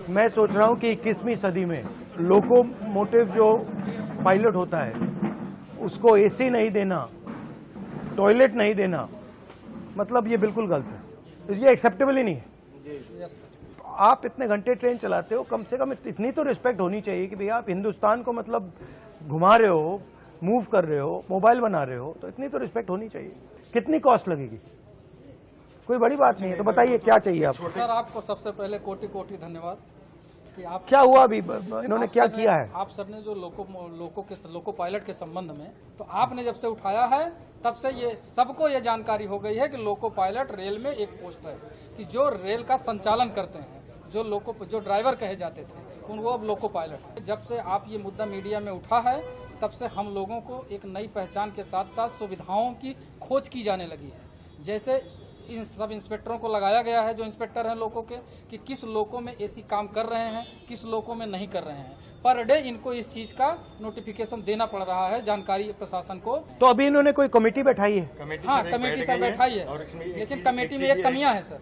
मैं सोच रहा हूं कि 21वीं सदी में लोकोमोटिव जो पायलट होता है उसको एसी नहीं देना, टॉयलेट नहीं देना, मतलब ये बिल्कुल गलत है, ये एक्सेप्टेबल ही नहीं है। आप इतने घंटे ट्रेन चलाते हो, कम से कम इतनी तो रिस्पेक्ट होनी चाहिए कि भैया आप हिंदुस्तान को मतलब घुमा रहे हो, मूव कर रहे हो, मोबाइल बना रहे हो, तो इतनी तो रिस्पेक्ट होनी चाहिए। कितनी कॉस्ट लगेगी? कोई बड़ी बात नहीं है, तो बताइए क्या चाहिए आपको? सर आपको सबसे पहले कोटि कोटि धन्यवाद कि आप क्या हुआ अभी, इन्होंने क्या किया है? आप सर ने जो लोको पायलट के संबंध में तो आपने जब से उठाया है तब से ये सबको ये जानकारी हो गई है कि लोको पायलट रेल में एक पोस्ट है कि जो रेल का संचालन करते हैं, जो ड्राइवर कहे जाते थे वो अब लोको पायलट है। जब से आप ये मुद्दा मीडिया में उठा है तब से हम लोगों को एक नई पहचान के साथ साथ सुविधाओं की खोज की जाने लगी है। जैसे इन सब इंस्पेक्टरों को लगाया गया है, जो इंस्पेक्टर हैं लोको के, कि किस लोको में एसी काम कर रहे हैं, किस लोको में नहीं कर रहे हैं। पर डे इनको इस चीज का नोटिफिकेशन देना पड़ रहा है, जानकारी प्रशासन को। तो अभी इन्होंने कोई कमेटी बैठाई है? हाँ, कमेटी सर बैठाई है, लेकिन कमेटी में एक कमियां है सर।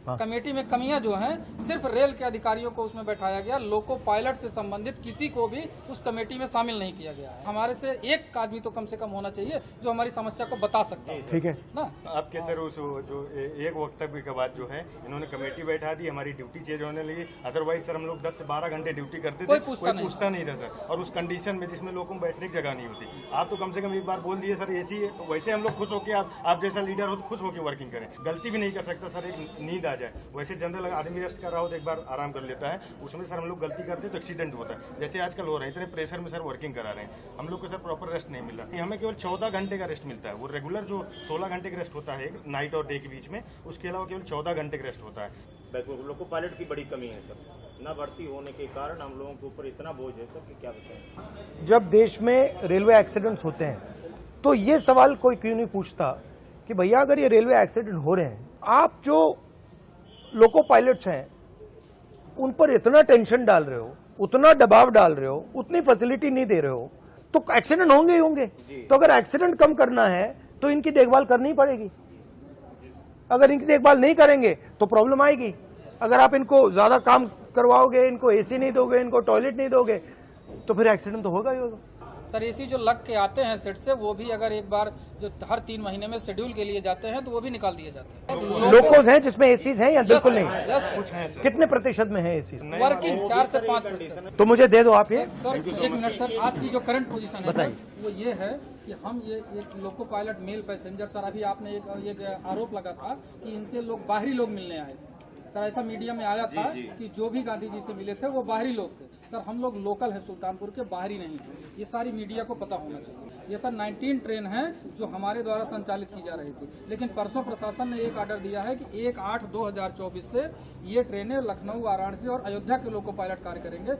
कमेटी में कमियां जो हैं, सिर्फ रेल के अधिकारियों को उसमें बैठाया गया, लोको पायलट से संबंधित किसी को भी उस कमेटी में शामिल नहीं किया गया है। हमारे से एक आदमी तो कम से कम होना चाहिए जो हमारी समस्या को बता सकता है। ठीक है ना? आपके सर उस जो एक वक्तव्य के बाद जो है इन्होंने कमेटी बैठा दी, हमारी ड्यूटी चेंज होने लगी। अदरवाइज सर हम लोग 10 से 12 घंटे ड्यूटी करते थे, कोई पूछता नहीं था सर। और उस कंडीशन में जिसमें लोगों को बैठने की जगह नहीं होती, आप तो कम से कम एक बार बोल दिए सर एसी, वैसे हम लोग खुश होकर आप जैसा लीडर हो तो खुश होकर वर्किंग करें। गलती भी नहीं कर सकता सर, एक नींद आ जाए। वैसे जनरल आदमी रेस्ट कर रहा हो तो एक बार आराम कर लेता है, उसमें सर हम लोग गलती करते तो एक्सीडेंट होता है। जैसे आजकल हो रहे हैं, इतने प्रेशर में सर वर्किंग करा रहे हैं, हम लोग को सर प्रॉपर रेस्ट नहीं मिल रहा। हमें केवल 14 घंटे का रेस्ट मिलता है। वो रेगुलर जो 16 घंटे का रेस्ट होता है नाइट और डे के बीच में, उसके अलावा केवल 14 घंटे का रेस्ट होता है। लोको पायलट की बड़ी कमी है सर, न भर्ती होने के कारण हम लोगों के ऊपर इतना बोझ है सर कि क्या बताएं। जब देश में रेलवे एक्सीडेंट्स होते हैं तो ये सवाल कोई क्यों नहीं पूछता कि भैया अगर ये रेलवे एक्सीडेंट हो रहे हैं, आप जो लोको पायलट्स हैं उन पर इतना टेंशन डाल रहे हो, उतना दबाव डाल रहे हो, उतनी फैसिलिटी नहीं दे रहे हो, तो एक्सीडेंट होंगे ही होंगे। तो अगर एक्सीडेंट कम करना है तो इनकी देखभाल करनी पड़ेगी। अगर इनकी देखभाल नहीं करेंगे तो प्रॉब्लम आएगी। अगर आप इनको ज्यादा काम करवाओगे, इनको एसी नहीं दोगे, इनको टॉयलेट नहीं दोगे, तो फिर एक्सीडेंट तो होगा ही होगा। सर एसी जो लग के आते हैं सेट से, वो भी अगर एक बार जो हर 3 महीने में शेड्यूल के लिए जाते हैं तो वो भी निकाल दिए जाते हैं। लोकोज हैं जिसमें एसीज हैं या बिल्कुल नहीं? कुछ है। कितने प्रतिशत में है एसी? वर्किंग 4 से 5%। तो मुझे दे दो आप ये। सर 1 मिनट सर, आज की जो करंट पोजीशन है सर, वो ये है कि हम ये एक loco pilot mail passenger, sir अभी आपने एक आरोप लगा था कि इनसे लोग बाहरी लोग मिलने आए थे। सर ऐसा मीडिया में आया था कि जो भी गांधी जी से मिले थे वो बाहरी लोग थे। सर हम लोग लोकल है, सुल्तानपुर के, बाहरी नहीं है। ये सारी मीडिया को पता होना चाहिए। ये सर 19 ट्रेन है जो हमारे द्वारा संचालित की जा रही थी, लेकिन परसों प्रशासन ने एक ऑर्डर दिया है कि 1/8/2024 से ये ट्रेनें लखनऊ, वाराणसी और अयोध्या के लोको पायलट कार्य करेंगे।